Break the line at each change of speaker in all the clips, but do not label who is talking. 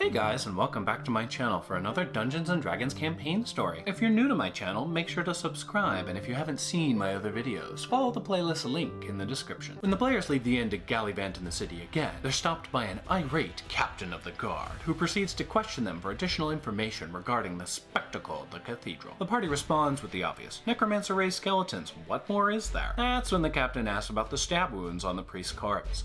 Hey guys, and welcome back to my channel for another Dungeons & Dragons campaign story. If you're new to my channel, make sure to subscribe, and if you haven't seen my other videos, follow the playlist link in the description. When the players leave the inn to gallivant in the city again, they're stopped by an irate captain of the guard, who proceeds to question them for additional information regarding the spectacle of the cathedral. The party responds with the obvious: necromancer-raised skeletons, what more is there? That's when the captain asks about the stab wounds on the priest's corpse.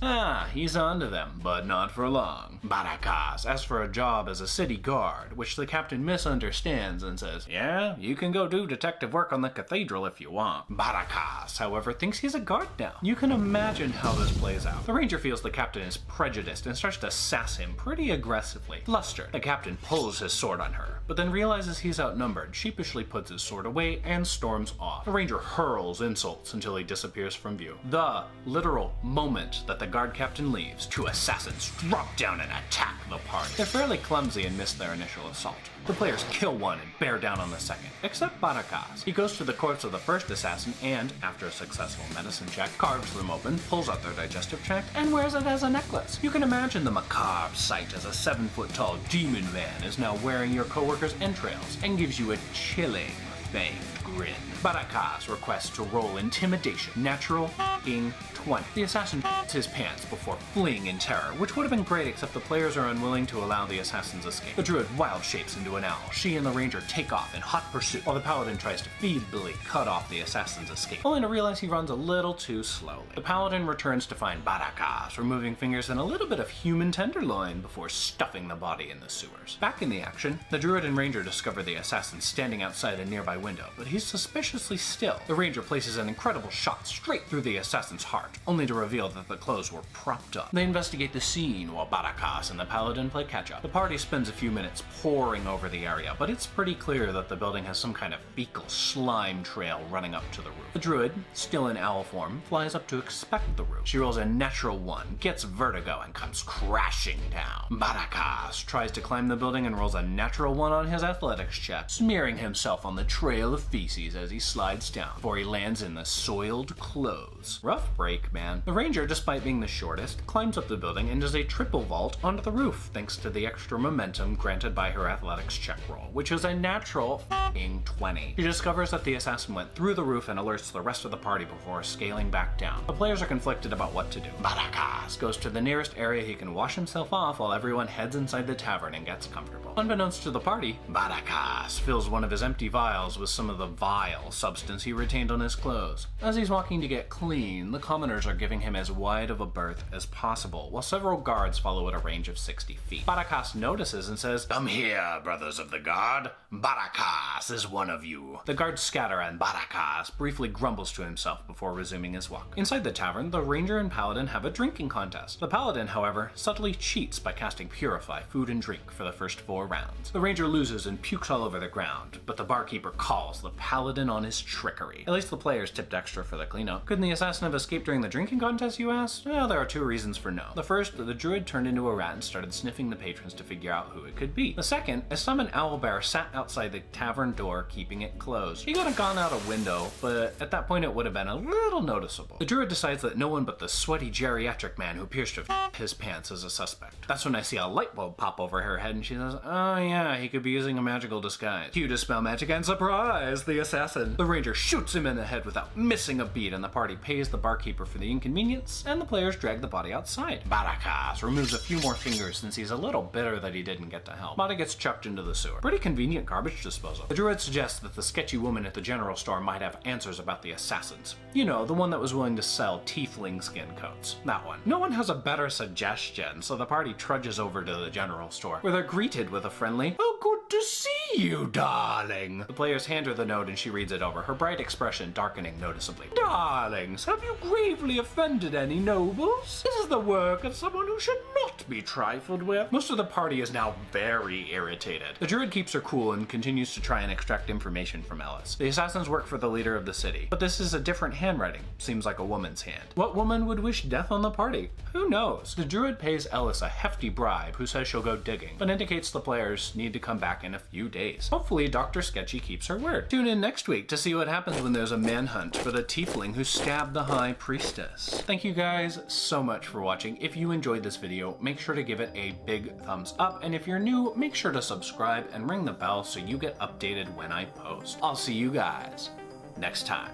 He's onto them, but not for long. Barakas asks for a job as a city guard, which the captain misunderstands and says, yeah, you can go do detective work on the cathedral if you want. Barakas, however, thinks he's a guard now. You can imagine how this plays out. The ranger feels the captain is prejudiced and starts to sass him pretty aggressively. Flustered, the captain pulls his sword on her, but then realizes he's outnumbered, sheepishly puts his sword away, and storms off. The ranger hurls insults until he disappears from view. The literal moment that the guard captain leaves, two assassins drop down and attack the party. They're fairly clumsy and miss their initial assault. The players kill one and bear down on the second, except Barakas. He goes to the corpse of the first assassin and, after a successful medicine check, carves them open, pulls out their digestive tract, and wears it as a necklace. You can imagine the macabre sight as a 7-foot-tall demon man is now wearing your coworker's entrails and gives you a chilling, fanged grin. Barakas requests to roll intimidation, natural f***ing 20. The assassin f***s his pants before fleeing in terror, which would have been great except the players are unwilling to allow the assassin's escape. The druid wild shapes into an owl. She and the ranger take off in hot pursuit, while the paladin tries to feebly cut off the assassin's escape, only to realize he runs a little too slowly. The paladin returns to find Barakas removing fingers and a little bit of human tenderloin before stuffing the body in the sewers. Back in the action, the druid and ranger discover the assassin standing outside a nearby window, but he's suspiciously still. The ranger places an incredible shot straight through the assassin's heart, only to reveal that the clothes were propped up. They investigate the scene while Barakas and the paladin play catch-up. The party spends a few minutes poring over the area, but it's pretty clear that the building has some kind of fecal slime trail running up to the roof. The druid, still in owl form, flies up to inspect the roof. She rolls a natural 1, gets vertigo, and comes crashing down. Barakas tries to climb the building and rolls a natural 1 on his athletics check, smearing himself on the trail of feces as he slides down before he lands in the soiled clothes. Rough break, man. The ranger, despite being the shortest, climbs up the building and does a triple vault onto the roof thanks to the extra momentum granted by her athletics check roll, which is a natural f***ing 20. She discovers that the assassin went through the roof and alerts the rest of the party before scaling back down. The players are conflicted about what to do. Barakas goes to the nearest area he can wash himself off while everyone heads inside the tavern and gets comfortable. Unbeknownst to the party, Barakas fills one of his empty vials with some of the vile substance he retained on his clothes. As he's walking to get clean, the commoners are giving him as wide of a berth as possible, while several guards follow at a range of 60 feet. Barakas notices and says, "Come here, brothers of the guard. Barakas is one of you." The guards scatter and Barakas briefly grumbles to himself before resuming his walk. Inside the tavern, the ranger and paladin have a drinking contest. The paladin, however, subtly cheats by casting Purify Food and Drink for the first 4 rounds. The ranger loses and pukes all over the ground, but the barkeeper calls the paladin on his trickery. At least the players tipped extra for the cleanup. Couldn't the assassin have escaped during the drinking contest, you asked? Well, there are 2 reasons for no. The first, the druid turned into a rat and started sniffing the patrons to figure out who it could be. The second, is some owlbear sat outside the tavern door keeping it closed. He could have gone out a window, but at that point it would have been a little noticeable. The druid decides that no one but the sweaty geriatric man who appears to have his pants is a suspect. That's when I see a light bulb pop over her head and she says, oh yeah, he could be using a magical disguise. Cue dispel magic and surprise, the assassin. The ranger shoots him in the head without missing a beat, and the party pays the barkeeper for the inconvenience, and the players drag the body outside. Barakas removes a few more fingers since he's a little bitter that he didn't get to help. Body gets chucked into the sewer. Pretty convenient garbage disposal. The druid suggests that the sketchy woman at the general store might have answers about the assassins. You know, the one that was willing to sell tiefling skin coats. That one. No one has a better suggestion, so the party trudges over to the general store, where they're greeted with a friendly, "Oh, good to see you, darling." The players hand her the note and she reads it over, her bright expression darkening noticeably. "Darlings, have you gravely offended any nobles? This is the work of someone who should not be trifled with." Most of the party is now very irritated. The druid keeps her cool and continues to try and extract information from Ellis. The assassins work for the leader of the city, but this is a different handwriting. Seems like a woman's hand. What woman would wish death on the party? Who knows? The druid pays Ellis a hefty bribe, who says she'll go digging, but indicates the players need to come back in a few days days. Hopefully Dr. Sketchy keeps her word. Tune in next week to see what happens when there's a manhunt for the Tiefling who stabbed the High Priestess. Thank you guys so much for watching. If you enjoyed this video, make sure to give it a big thumbs up, and if you're new, make sure to subscribe and ring the bell so you get updated when I post. I'll see you guys next time.